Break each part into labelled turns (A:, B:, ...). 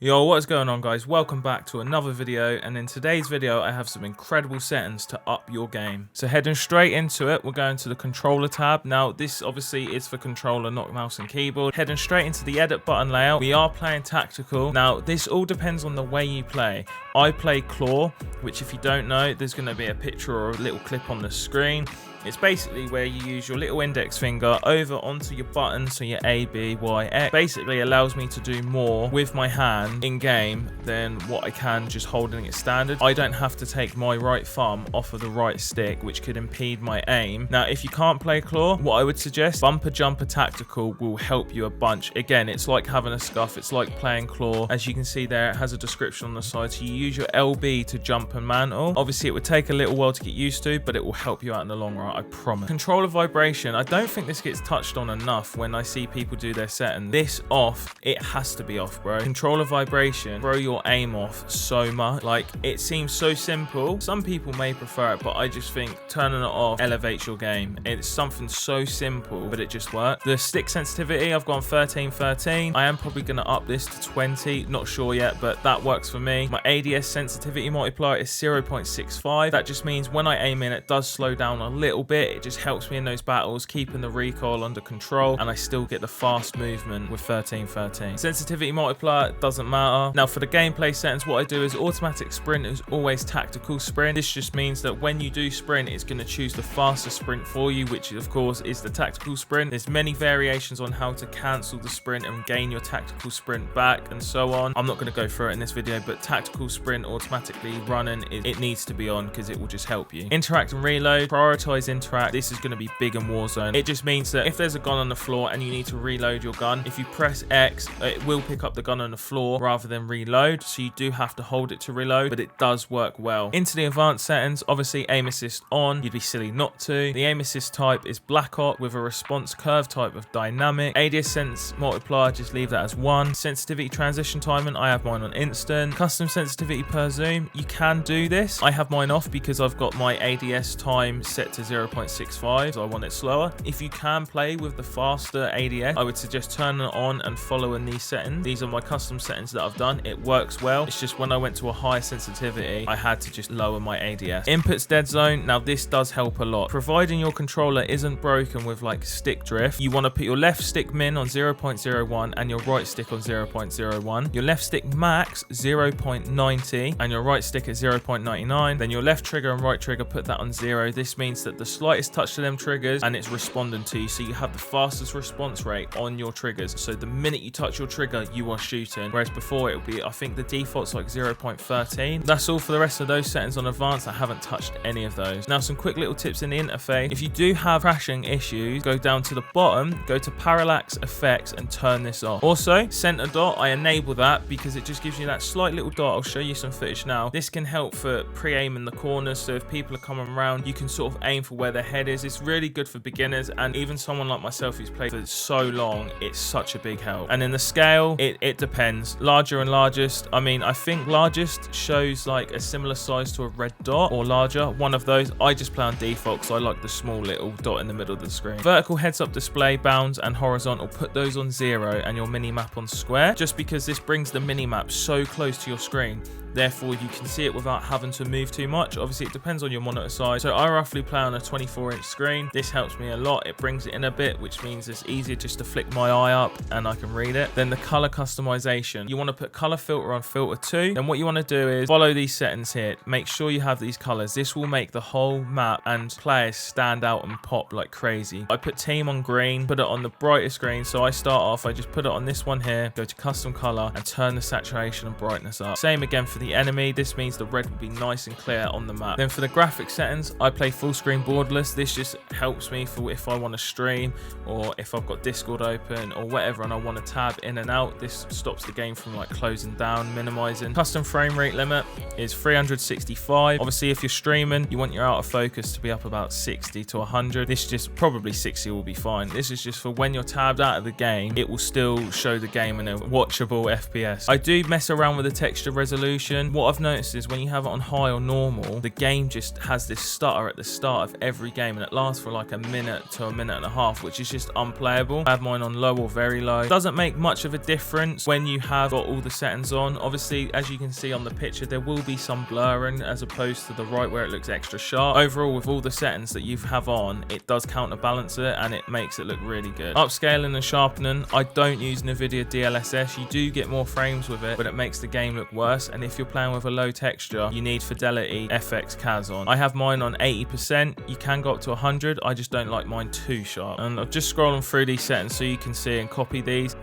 A: Yo, what's going on guys? Welcome back to another video, and in today's video I have some incredible settings to up your game. So heading straight into it, we're going to the controller tab. Now this obviously is for controller, not mouse and keyboard. Heading straight into the edit button layout, we are playing tactical. Now this all depends on the way you play. I play claw, which if you don't know, there's going to be a picture or a little clip on the screen. It's basically where you use your little index finger over onto your buttons, so your A, B, Y, X. Basically allows me to do more with my hand in game than what I can just holding it standard. I don't have to take my right thumb off of the right stick, which could impede my aim. Now, if you can't play claw, what I would suggest, bumper jumper tactical will help you a bunch. Again, it's like having a scuff. It's like playing claw. As you can see there, it has a description on the side. So you use your LB to jump and mantle. Obviously, it would take a little while to get used to, but it will help you out in the long run. I promise. Controller vibration. I don't think this gets touched on enough when I see people do their setting. This off, it has to be off, bro. Controller vibration, throw your aim off so much. Like, it seems so simple. Some people may prefer it, but I just think turning it off elevates your game. It's something so simple, but it just works. The stick sensitivity, I've gone 13. I am probably going to up this to 20. Not sure yet, but that works for me. My ADS sensitivity multiplier is 0.65. That just means when I aim in, it does slow down a little bit. It just helps me in those battles, keeping the recoil under control, and I still get the fast movement with 13. Sensitivity multiplier doesn't matter. Now for the gameplay settings, what I do is automatic sprint is always tactical sprint. This just means that when you do sprint, it's going to choose the fastest sprint for you, which of course is the tactical sprint. There's many variations on how to cancel the sprint and gain your tactical sprint back and so on. I'm not going to go through it in this video, but tactical sprint automatically running, it needs to be on because it will just help you. Interact and reload, prioritize interact. This is going to be big in Warzone. It just means that if there's a gun on the floor and you need to reload your gun, if you press X, it will pick up the gun on the floor rather than reload. So you do have to hold it to reload, but it does work well. Into the advanced settings, obviously aim assist on. You'd be silly not to. The aim assist type is black op with a response curve type of dynamic. ADS sense multiplier, just leave that as 1. Sensitivity transition timing, I have mine on instant. Custom sensitivity per zoom, you can do this. I have mine off because I've got my ADS time set to 0.65, so I want it slower. If you can play with the faster ADS, I would suggest turning it on and following these settings. These are my custom settings that I've done. It works well. It's just when I went to a higher sensitivity, I had to just lower my ADS. Inputs dead zone. Now this does help a lot. Providing your controller isn't broken with like stick drift, you want to put your left stick min on 0.01 and your right stick on 0.01. Your left stick max 0.90 and your right stick at 0.99. Then your left trigger and right trigger, put that on 0. This means that the slightest touch to them triggers and it's responding to you, so you have the fastest response rate on your triggers. So the minute you touch your trigger, you are shooting, whereas before it would be, I think the default's like 0.13. That's all for the rest of those settings on advanced. I haven't touched any of those. Now some quick little tips in the interface. If you do have crashing issues, go down to the bottom, go to parallax effects and turn this off. Also center dot, I enable that because it just gives you that slight little dot. I'll show you some footage now. This can help for pre-aiming the corners, so if people are coming around, you can sort of aim for where their head is. It's really good for beginners, and even someone like myself who's played for so long, it's such a big help. And in the scale, it depends. Larger and largest, I mean, I think largest shows like a similar size to a red dot or larger, one of those. I just play on default because I like the small little dot in the middle of the screen. Vertical heads up display, bounds, and horizontal, put those on 0 and your mini map on square, just because this brings the mini map so close to your screen. Therefore, you can see it without having to move too much. Obviously, it depends on your monitor size. So I roughly play on a 24-inch screen. This helps me a lot. It brings it in a bit, which means it's easier just to flick my eye up and I can read it. Then the color customization. You want to put color filter on filter 2. Then what you want to do is follow these settings here. Make sure you have these colors. This will make the whole map and players stand out and pop like crazy. I put team on green, put it on the brightest green. So I start off, I just put it on this one here, go to custom color and turn the saturation and brightness up. Same again for the enemy. This means the red will be nice and clear on the map. Then for the graphic settings, I play full screen borderless. This just helps me for if I want to stream or if I've got Discord open or whatever and I want to tab in and out. This stops the game from like closing down, minimizing. Custom frame rate limit is 365. Obviously, if you're streaming, you want your out of focus to be up about 60 to 100. This just probably 60 will be fine. This is just for when you're tabbed out of the game, it will still show the game in a watchable FPS. I do mess around with the texture resolution. What I've noticed is when you have it on high or normal, the game just has this stutter at the start of every game, and it lasts for like a minute to a minute and a half, which is just unplayable. I have mine on low or very low. Doesn't make much of a difference when you have got all the settings on. Obviously, as you can see on the picture, there will be some blurring as opposed to the right where it looks extra sharp. Overall, with all the settings that you have on, it does counterbalance it and it makes it look really good. Upscaling and sharpening, I don't use nvidia DLSS. You do get more frames with it, but it makes the game look worse. And if you're playing with a low texture, you need Fidelity FX CAS on. I have mine on 80%. You can go up to 100. I just don't like mine too sharp. And I'm just scrolling through these settings so you can see and copy these.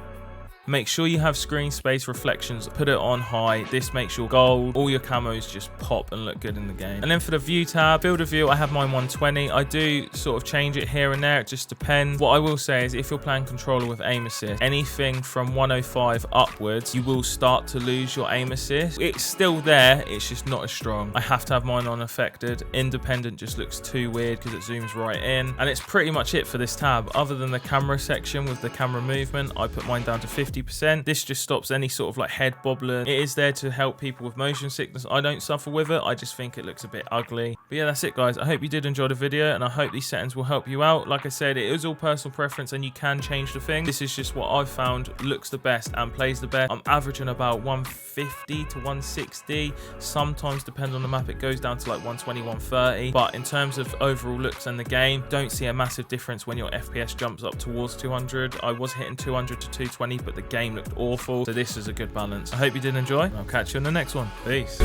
A: Make sure you have screen space reflections, put it on high. This makes your gold, all your camos just pop and look good in the game. And then for the view tab, field of view, I have mine 120. I do sort of change it here and there, it just depends. What I will say is if you're playing controller with aim assist, anything from 105 upwards, you will start to lose your aim assist. It's still there, it's just not as strong. I have to have mine unaffected. Independent just looks too weird because it zooms right in. And it's pretty much it for this tab. Other than the camera section with the camera movement, I put mine down to 50%. This just stops any sort of like head bobbling. It is there to help people with motion sickness. I don't suffer with it. I just think it looks a bit ugly. But yeah, that's it, guys. I hope you did enjoy the video, and I hope these settings will help you out. Like I said, it is all personal preference and you can change the thing. This is just what I've found looks the best and plays the best. I'm averaging about 150 to 160. Sometimes, depending on the map, it goes down to like 120, 130. But in terms of overall looks and the game, don't see a massive difference when your FPS jumps up towards 200. I was hitting 200 to 220, but the game looked awful. So this is a good balance. I hope you did enjoy. I'll catch you in the next one. Peace.